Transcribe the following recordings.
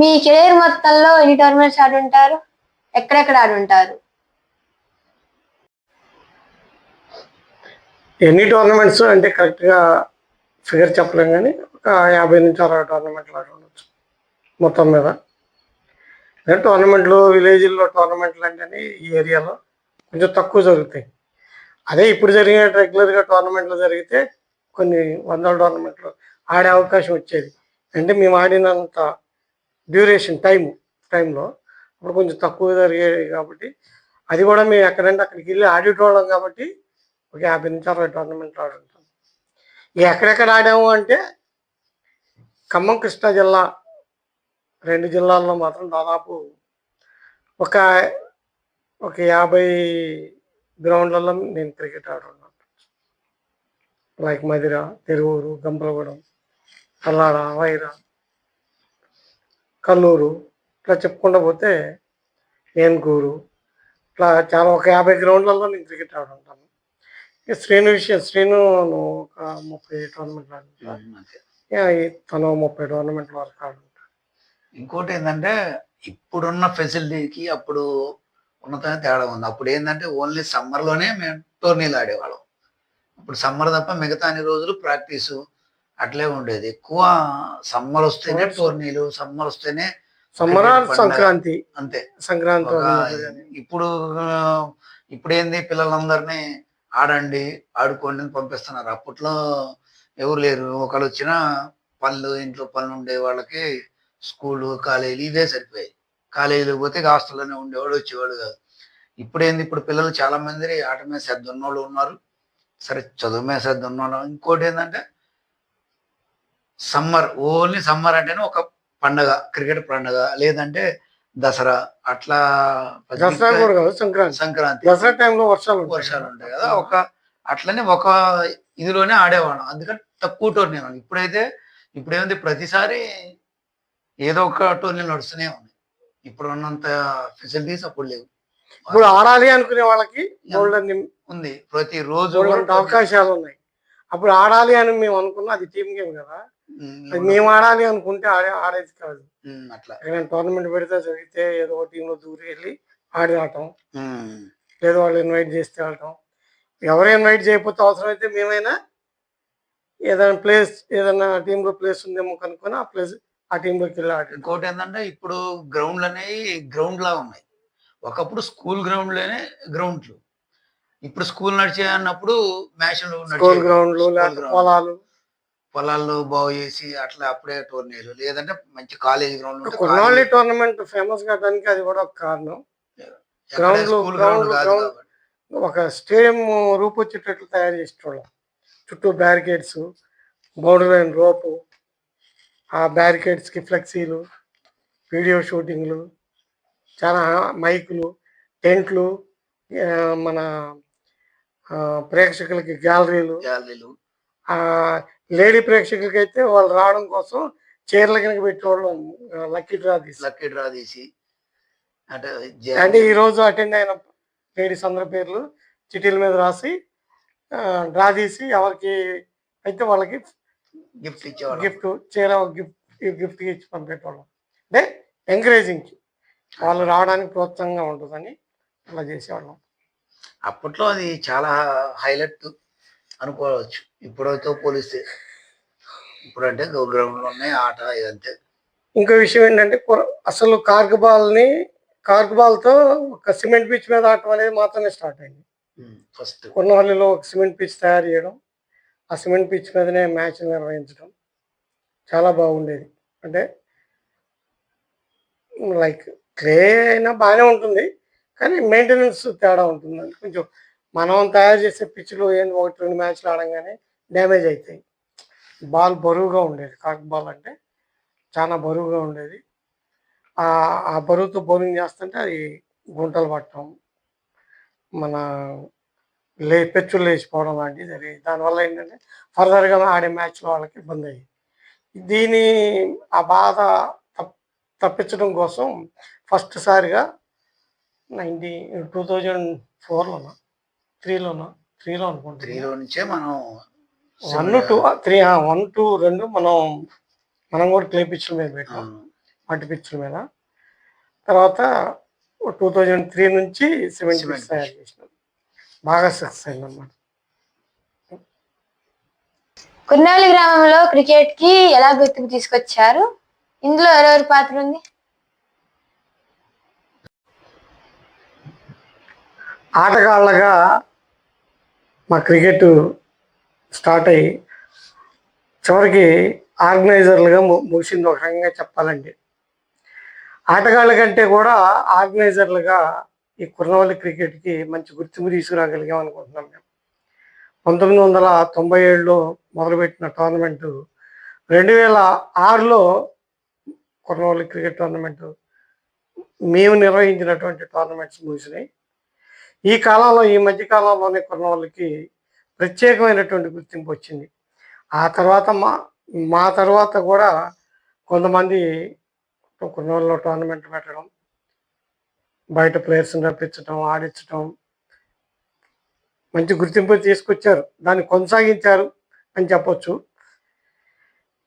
మీ career మొత్తంలో ఎన్ని tournaments ఆడుంటారు? ఎక్కడెక్కడ ఆడుంటారు? ఎన్ని టోర్నమెంట్స్ అంటే కరెక్ట్గా ఫిగర్ చెప్పలేం, కానీ ఒక 50 నుంచి 60 టోర్నమెంట్లు ఆడి ఉండొచ్చు మొత్తం మీద. టోర్నమెంట్లు విలేజ్లో టోర్నమెంట్లు అంటే ఈ ఏరియాలో కొంచెం తక్కువ జరుగుతాయి. అదే ఇప్పుడు జరిగిన రెగ్యులర్గా టోర్నమెంట్లు జరిగితే కొన్ని వందల టోర్నమెంట్లు ఆడే అవకాశం వచ్చేది. అంటే మేము ఆడినంత డ్యూరేషన్ టైంలో అప్పుడు కొంచెం తక్కువ జరిగేది కాబట్టి, అది కూడా మేము ఎక్కడంటే అక్కడికి వెళ్ళి ఆడేటోళ్ళం కాబట్టి ఒక 50 నుంచి 60 టోర్నమెంట్లు ఆడుంటాం. ఎక్కడెక్కడ ఆడాము అంటే ఖమ్మం, కృష్ణా జిల్లా 2 జిల్లాల్లో మాత్రం దాదాపు ఒక 50 గ్రౌండ్లలో నేను క్రికెట్ ఆడున్నాను. లైక్ మదిర, తిరువూరు, గంపలగూడెం, కల్లాడ, వైరా, కల్లూరు, ఇట్లా చెప్పుకుంటూ పోతే ఏనుగూరు, ఇట్లా చాలా ఒక 50 గ్రౌండ్లలో నేను క్రికెట్ ఆడుంటాను. శ్రీను ఒక 30 టోర్నమెంట్లు ఆడుంటాను. తను 30 టోర్నమెంట్ల వరకు ఆడుంటాను. ఇంకోటి ఏంటంటే ఇప్పుడున్న ఫెసిలిటీకి అప్పుడు ఉన్నతమైన తేడా ఉంది. అప్పుడు ఏంటంటే ఓన్లీ సమ్మర్లోనే మేము టోర్నీలు ఆడేవాళ్ళం. ఇప్పుడు సమ్మర్ తప్ప మిగతా అన్ని రోజులు ప్రాక్టీసు అట్లే ఉండేది. ఎక్కువ సమ్మర్ వస్తేనే టోర్నీలు, సమ్మర్ వస్తేనే సంక్రాంతి, అంతే. సంక్రాంతి ఇప్పుడు ఏంది, పిల్లలందరినీ ఆడండి, ఆడుకోండి అని పంపిస్తున్నారు. అప్పట్లో ఎవరు లేరు. ఒకళ్ళు వచ్చినా ఇంట్లో పనులు ఉండే వాళ్ళకి స్కూలు, కాలేజీలు ఇవే సరిపోయాయి. కాలేజీలకు పోతే హాస్టల్లోనే ఉండేవాడు, వచ్చేవాడు కాదు. ఇప్పుడు పిల్లలు చాలా మంది ఆట మీద శ్రద్ధ ఉన్నోళ్ళు ఉన్నారు, సరే చదువు మీద శ్రద్ధ ఉన్నోళ్ళు. ఇంకోటి ఏంటంటే ఓన్లీ సమ్మర్ అంటేనే ఒక పండగ, క్రికెట్ పండగ, లేదంటే దసరా, అట్లా. దసరా కూడా కాదు, సంక్రాంతి. దసరా టైంలో వర్షాలు ఉంటాయి కదా, అట్లనే ఒక ఇదిలోనే ఆడేవాళ్ళం. అందుకని తక్కువ టోర్నీ. ఇప్పుడేముంది, ప్రతిసారి ఏదో ఒక టోర్నీ నడుస్తూనే ఉంది. ఇప్పుడు ఉన్నంత ఫెసిలిటీస్ అప్పుడు లేవు. ఇప్పుడు ఆడాలి అనుకునే వాళ్ళకి ఉంది, ప్రతిరోజు అవకాశాలు ఉన్నాయి. అప్పుడు ఆడాలి అని మేము అనుకున్నా, అది టీమ్ గేమ్ కదా, మేము ఆడాలి అనుకుంటే ఆడేది కాదు. అట్లా టోర్నమెంట్ పెడితే జరిగితే ఏదో టీంలో దూరి వెళ్ళి ఆడి రావటం, ఏదో వాళ్ళు ఇన్వైట్ చేస్తే ఆడటం. ఎవరు ఇన్వైట్ చేయకపోతే అవసరమైతే మేమైనా ఏదైనా టీంలో ప్లేస్ ఉందేమో కనుక్కొని ఆ టీంలోకి వెళ్ళి ఆడి. ఇంకోటి ఏంటంటే ఇప్పుడు గ్రౌండ్లు అనేవి గ్రౌండ్ లా ఉన్నాయి. ఒకప్పుడు స్కూల్ గ్రౌండ్లోనే గ్రౌండ్లు, ఇప్పుడు స్కూల్ నడిచే అన్నప్పుడు మ్యాచ్లు, గ్రౌండ్లు, పొలాల్లో బాగు చేసి అట్లా అప్పుడే టోర్నీలు, లేదంటే మంచి కాలేజీ గ్రౌండ్. కొన్నాళ్ళు టోర్నమెంట్ ఫేమస్ కావడానికి అది కూడా ఒక కారణం. గ్రౌండ్ ఒక స్టేడియం రూపొచ్చేటట్లు తయారు చేసేటోళ్ళం. చుట్టూ బ్యారికేడ్స్, బౌండరీ లైన్ రోపు, ఆ బ్యారికేడ్స్కి ఫ్లెక్సీలు, వీడియో షూటింగ్లు, చాలా మైకులు, టెంట్లు, మన ప్రేక్షకులకి గ్యాలరీలు. లేడీ ప్రేక్షకులకి అయితే వాళ్ళు రావడం కోసం చీరల కింద పెట్టేవాళ్ళం. లక్కీ డ్రా తీసి అంటే ఈరోజు అటెండ్ అయిన లేడీస్ అందరి పేర్లు చిటీల మీద రాసి డ్రా తీసి ఎవరికి అయితే వాళ్ళకి గిఫ్ట్ చీర గిఫ్ట్ ఇచ్చి పంపేటోళ్ళం. అంటే ఎంకరేజింగ్, వాళ్ళు రావడానికి ప్రోత్సాహంగా ఉంటుందని అలా చేసేవాళ్ళం. అప్పట్లో అది చాలా హైలైట్ అనుకోవచ్చు. ఇప్పుడైతే పోలిస్తే ఇప్పుడంటే గ్రౌండ్లో ఉన్నాయి ఆట ఇదంతే. ఇంకో విషయం ఏంటంటే అసలు కార్క్ బాల్తో ఒక సిమెంట్ పిచ్ మీద ఆడటం అనేది మాత్రమే స్టార్ట్ అయింది. ఫస్ట్ కొన్నవల్లిలో ఒక సిమెంట్ పిచ్ తయారు చేయడం, ఆ సిమెంట్ పిచ్ మీదనే మ్యాచ్ నిర్వహించడం చాలా బాగుండేది. అంటే లైక్ క్లే అయినా బాగానే ఉంటుంది, కానీ మెయింటెనెన్స్ తేడా ఉంటుంది. కొంచెం మనం తయారు చేసే పిచ్లు 1-2 మ్యాచ్లు ఆడంగానే డ్యామేజ్ అవుతాయి. బాల్ బరువుగా ఉండేది. కార్క్ బాల్ అంటే చాలా బరువుగా ఉండేది. ఆ బరువుతో బౌలింగ్ చేస్తుంటే అది గుంటలు పట్టడం, మన పెచ్చులు లేచిపోవడం లాంటివి జరిగేది. దానివల్ల ఏంటంటే ఫర్దర్గా ఆడే మ్యాచ్లో వాళ్ళకి ఇబ్బంది అయ్యేది. ఆ బాధ తప్పించడం కోసం ఫస్ట్ సారిగా 2004లోనో 3లో అనుకుంటా, 3లో నుంచే మనం 1, 2, 3 1, 2, 2 మనం కూడా క్లే పిచ్ల మీద పెట్టాం. మట్టి పిచ్చుల మీద. తర్వాత 2003 నుంచి సిమెంట్ సిమెంట్ పిచ్ తయారు చేసినాం. బాగా సక్సెస్ అయింది అన్నమాట. కుర్నవల్లి గ్రామంలో క్రికెట్ కి ఎలా గుర్తింపు తీసుకొచ్చారు? ఇందులో ఎవరెవరి పాత్ర ఉంది? ఆటగాళ్ళగా మా క్రికెట్ స్టార్ట్ అయ్యి చివరికి ఆర్గనైజర్లుగా ముగిసింది ఒక రకంగా చెప్పాలంటే. ఆటగాళ్ళ కంటే కూడా ఆర్గనైజర్లుగా ఈ కుర్నవల్లి క్రికెట్కి మంచి గుర్తింపు తీసుకురాగలిగాం అనుకుంటున్నాం మేము. 1997లో మొదలుపెట్టిన టోర్నమెంటు 2006లో కుర్నవల్లి క్రికెట్ టోర్నమెంటు మేము నిర్వహించినటువంటి టోర్నమెంట్స్ ముగిసినాయి. ఈ కాలంలో, ఈ మధ్య కాలంలోనే కుర్నవల్లికి ప్రత్యేకమైనటువంటి గుర్తింపు వచ్చింది. ఆ తర్వాత మా తర్వాత కూడా కొంతమంది కుర్నవల్లిలో టోర్నమెంట్ పెట్టడం, బయట ప్లేయర్స్ని రప్పించడం, ఆడించడం, మంచి గుర్తింపు తీసుకొచ్చారు. దాన్ని కొనసాగించారు అని చెప్పొచ్చు.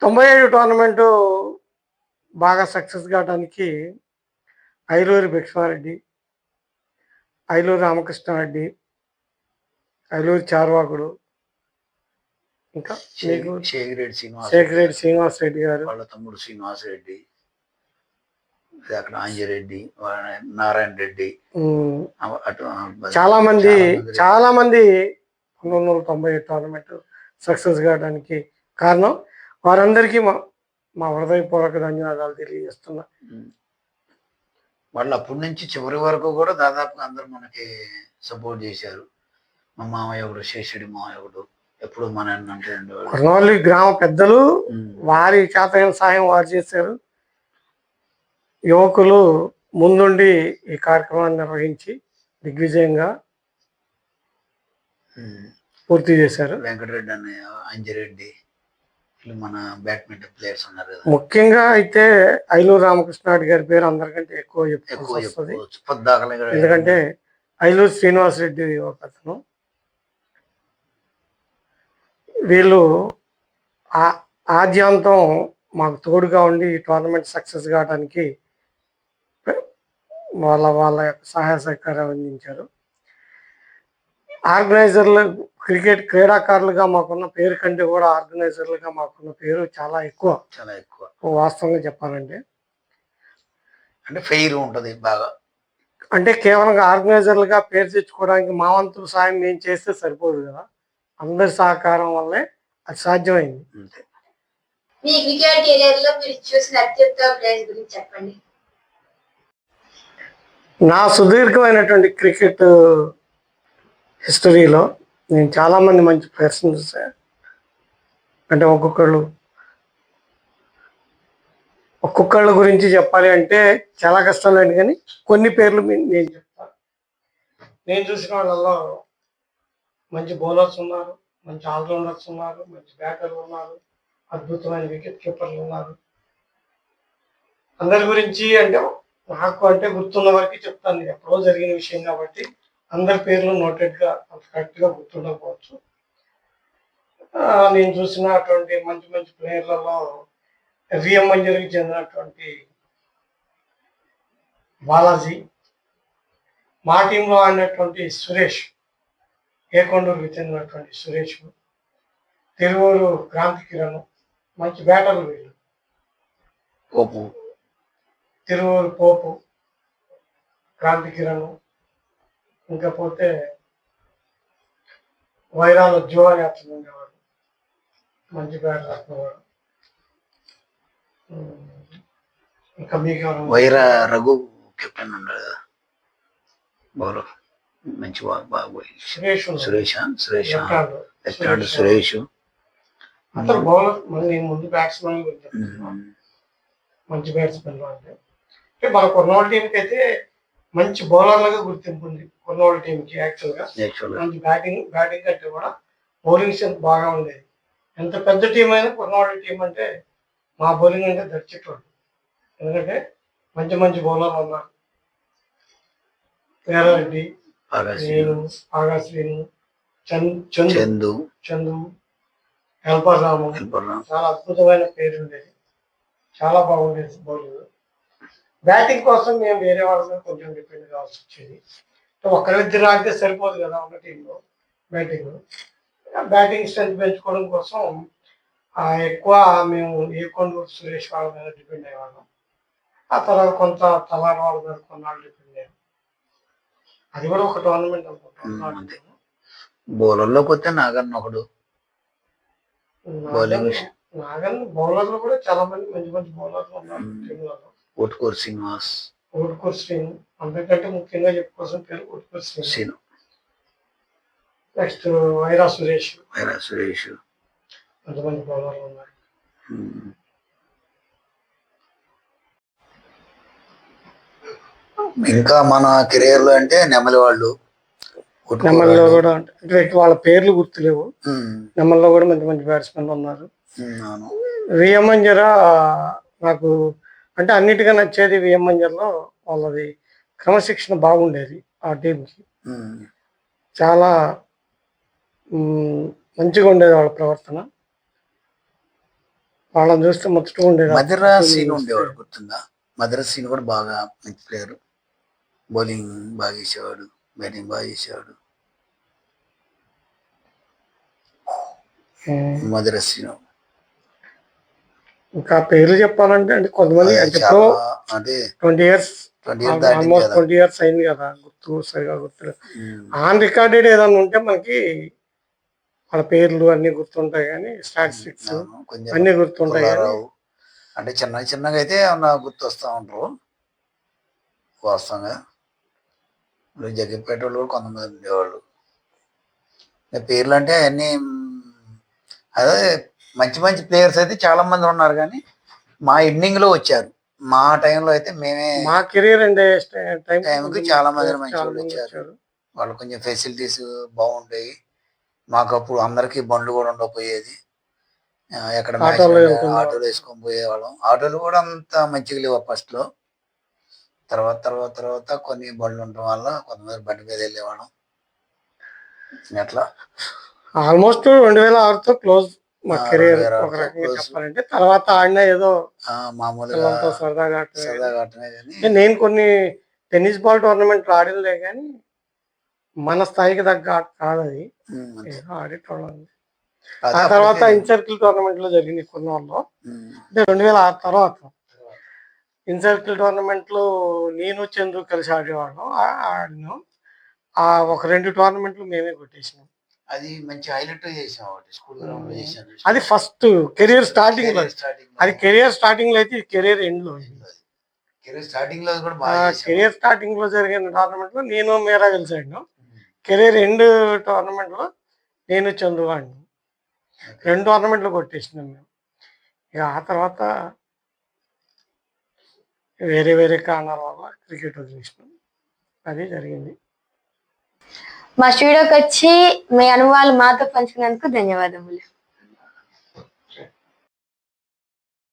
97 టోర్నమెంటు బాగా సక్సెస్ కావడానికి ఐలూరి భిక్షమారెడ్డి, ఐలూరి రామకృష్ణారెడ్డి, ఐలూరి చార్వాకుడు, ఇంకా శేఖరెడ్డి శ్రీనివాసరెడ్డి గారు, వాళ్ళ తమ్ముడు శ్రీనివాసరెడ్డి, అక్కడ ఆంజరెడ్డి, నారాయణ రెడ్డి, చాలా మంది 1997 టోర్నమెంట్ సక్సెస్ కావడానికి కారణం. వారందరికీ మా హృదయపూర్వక ధన్యవాదాలు తెలియజేస్తున్నా. వాళ్ళు అప్పటి నుంచి చివరి వరకు కూడా దాదాపుగా అందరూ మనకి సపోర్ట్ చేశారు. మా మామయ్య ఒకడు, శేషుడి మామయ్య ఒకడు, ఎప్పుడు మన అంటే కుర్నవల్లి గ్రామ పెద్దలు వారి చేతైన సాయం వారు చేశారు. యువకులు ముందుండి ఈ కార్యక్రమాన్ని నిర్వహించి దిగ్విజయంగా పూర్తి చేశారు. వెంకటరెడ్డి అన్నయ్య, అంజిరెడ్డి, మన బ్యాడ్మింటన్ ప్లేయర్స్ ఉన్నారు కదా. ముఖ్యంగా అయితే ఐలూరు రామకృష్ణారెడ్డి గారి పేరు అందరికంటే ఎక్కువ వస్తుంది. ఎందుకంటే ఐలూరు శ్రీనివాసరెడ్డి ఒక అతను. వీళ్ళు ఆద్యాంతం మాకు తోడుగా ఉండి ఈ టోర్నమెంట్ సక్సెస్ కావడానికి వాళ్ళ యొక్క సహాయ సహకారం అందించారు. ఆర్గనైజర్లు, క్రికెట్ క్రీడాకారులుగా మాకున్న పేరు కంటే కూడా ఆర్గనైజర్లుగా మాకున్న పేరు చాలా ఎక్కువ. వాస్తవంగా చెప్పాలంటే అంటే ఫెయిర్ ఉంటుంది బాగా. అంటే కేవలం ఆర్గనైజర్లుగా పేరు తెచ్చుకోవడానికి మా వంతు సాయం మేము చేస్తే సరిపోదు కదా, అందరి సహకారం వల్లే అది సాధ్యమైంది. మీ క్రికెట్ కెరీర్లో మీరు చూసిన అత్యుత్తమ ప్లేయర్ గురించి చెప్పండి. నా సుదీర్ఘమైనటువంటి క్రికెట్ హిస్టరీలో నేను చాలామంది మంచి ప్లేయర్స్ని చూసాను. అంటే ఒక్కొక్కళ్ళ గురించి చెప్పాలి అంటే చాలా కష్టం లేదు, కానీ కొన్ని పేర్లు నేను చెప్తాను. నేను చూసిన వాళ్ళలో మంచి బౌలర్స్ ఉన్నారు, మంచి ఆల్రౌండర్స్ ఉన్నారు, మంచి బ్యాటర్లు ఉన్నారు, అద్భుతమైన వికెట్ కీపర్లు ఉన్నారు. అందరి గురించి అంటే నాకు అంటే గుర్తున్న వరకు చెప్తాను. ఎప్పుడో జరిగిన విషయం కాబట్టి అందరి పేర్లు నోటెడ్గా అంత కరెక్ట్గా గుర్తుండకపోవచ్చు. నేను చూసినటువంటి మంచి మంచి ప్లేయర్లలో విఎం మంజరికి చెందినటువంటి బాలాజీ, మా టీంలో ఆడినటువంటి సురేష్, ఏకొండూరుకి చెందినటువంటి సురేష్, తిరువూరు క్రాంతి కిరణ్, మంచి బ్యాటర్లు వీళ్ళు. తిరువూరు పోపు, క్రాంతి కిరణ్, ఇంకా పోతే వైరాల జో అని అతను ఉండేవాడు, మంచి బ్యాటర్ అతను. ఇంకా మీకు వైరా రఘు కెప్టెన్ ఉన్నాడు కదా, బౌలర్ మంచి బాగా సురేష్ అతను బౌలర్. మళ్ళీ ముందు బ్యాట్స్మెన్ మంచి బ్యాట్స్మెన్ అంటే మన కొన్నోళ్ళ టీంకి అయితే మంచి బౌలర్లుగా గుర్తింపు ఉంది. కొన్నోళ్ళ టీంకి యాక్చువల్గా మంచి బ్యాటింగ్ కంటే కూడా బౌలింగ్ స్ట్రెంత్ బాగా ఉండేది. ఎంత పెద్ద టీం అయినా కొన్నోళ్ళ టీం అంటే మా బౌలింగ్ అంటే దర్చేటోళ్ళు. ఎందుకంటే మంచి మంచి బౌలర్లు ఉన్నారు. వీరారెడ్డి, ఆగాశ్రీను, చందు, హెల్పర్ రాము, చాలా అద్భుతమైన పేరు ఉండేది. చాలా బాగుండేది బౌలింగ్. బ్యాటింగ్ కోసం మేము వేరే వాళ్ళ మీద కొంచెం డిపెండ్ కావాల్సి వచ్చేది. ఒకరిద్దరు ఆడితే సరిపోదు కదా ఉన్న టీంలో బ్యాటింగ్ స్ట్రెంత్ పెంచుకోవడం కోసం ఎక్కువ మేము ఏకొండూరు సురేష్ వాళ్ళ మీద డిపెండ్ అయ్యేవాళ్ళం. ఆ తర్వాత కొంత తలారి వాళ్ళ మీద కొన్నాళ్ళు డిపెండ్ అయ్యాం. అది కూడా ఒక టోర్నమెంట్ అనుకుంటాం. బౌలర్లోకి వస్తే నాగన్ ఒకడు, నాగన్ బౌలర్లు కూడా చాలా మంది మంచి మంచి బౌలర్లు ఉన్నారు టీంలలో. ఓట్కూరు శ్రీనివాస్, ఓట్కూరు శ్రీను, అందరికంటే ముఖ్యంగా చెప్పుకోవాల్సిన పేరు ఓట్కూరు శ్రీను. నెక్స్ట్ వైరా సురేష్, కొంతమంది బౌలర్లు ఉన్నారు. ఇంకా మన కెరియర్ లో అంటే నెమలి వాళ్ళు, నెమల్లో కూడా అంటే వాళ్ళ పేర్లు గుర్తులేవు. నెమల్లో కూడా మంచి మంచి బ్యాట్స్మెన్లు ఉన్నారు. విఎం మంజరా నాకు అంటే అన్నిటిగా నచ్చేది విఎం మంజర్లో వాళ్ళది క్రమశిక్షణ బాగుండేది. ఆ టీంకి చాలా మంచిగా ఉండేది వాళ్ళ ప్రవర్తన. వాళ్ళని చూస్తే ముచ్చటగా ఉండేది. మద్రాస్ సీన్ ఉండేవాడు, గుర్తుందా? మద్రాస్ సీన్ కూడా బాగా మంచి ప్లేయర్, బౌలింగ్ బాగా చేసేవాడు, బ్యాటింగ్ బాగా చేసేవాడు. మద్రాస్ సీన్ ఇంకా పేర్లు చెప్పాలంటే అంటే కొంతమంది అంటే 20 years ఆల్మోస్ట్ 20 years అయింది కదా, సరిగా గుర్తు. ఆన్ రికార్డెడ్ ఏదన్నా ఉంటే మనకి వాళ్ళ పేర్లు అన్ని గుర్తుంటాయి, కానీ స్టాటిస్టిక్స్ అన్ని గుర్తుంటాయి. అంటే చిన్నగా అయితే గుర్తు వస్తూ ఉంటారు వాస్తవంగా. జగ్గపేట వాళ్ళు కూడా కొంతమంది ఉండేవాళ్ళు. పేర్లు అంటే అన్ని అదే మంచి మంచి ప్లేయర్స్ అయితే చాలా మంది ఉన్నారు, కానీ మా ఎండింగ్ లో వచ్చారు. మా టైంలో అయితే మా కెరీర్ టైంకి చాలా మంది మంచి వాళ్ళు వచ్చారు. వాళ్ళు కొంచెం ఫెసిలిటీస్ బాగుంటాయి. మాకు అప్పుడు అందరికి బండ్లు కూడా ఉండకపోయేది. ఎక్కడ ఆటోలు వేసుకొని పోయేవాళ్ళం. ఆటోలు కూడా అంత మంచిగా లేవు ఫస్ట్ లో. తర్వాత కొన్ని బండ్లు ఉండటం వల్ల కొంతమంది బండి మీద వెళ్ళేవాళ్ళం. అట్లా ఆల్మోస్ట్ 2006తో క్లోజ్ మా కెరీర్ ఒక రకంగా చెప్పాలంటే. తర్వాత ఆడినా ఏదో మామూలుగా సరదాగా నేను కొన్ని టెన్నిస్ బాల్ టోర్నమెంట్లు ఆడినలే, కానీ మన స్థాయికి తగ్గ ఆట కాదు అది. ఆడేటోళ్ళం. ఆ తర్వాత ఇన్సర్కిల్ టోర్నమెంట్ లో జరిగింది కొన్ని వాళ్ళు. అంటే 2006 తర్వాత ఇన్సర్కిల్ టోర్నమెంట్ లో నేను చంద్రు కలిసి ఆడేవాళ్ళం. ఆడినాం. ఒక 2 టోర్నమెంట్లు మేమే కొట్టేసినాం. అది మంచి హైలైట్ చేసాం. అది ఫస్ట్ కెరియర్ స్టార్టింగ్ లో. అది కెరియర్ స్టార్టింగ్ లో అయితే కెరియర్ ఎండ్ లో. కెరియర్ స్టార్టింగ్ లో జరిగిన టోర్నమెంట్ లో నేను మీరా కలిసి ఆడినాం. కెరీర్ ఎండ్ టోర్నమెంట్ లో నేను చంద్రు ఆడినాం. 2 టోర్నమెంట్లు కొట్టేసినాం మేము. ఇక ఆ తర్వాత వేరే కారణాల వల్ల క్రికెట్ వదిలేసినాం. అది జరిగింది. మా స్టూడియోకి వచ్చి మీ అనుభవాలు మాతో పంచుకున్నందుకు ధన్యవాదములు.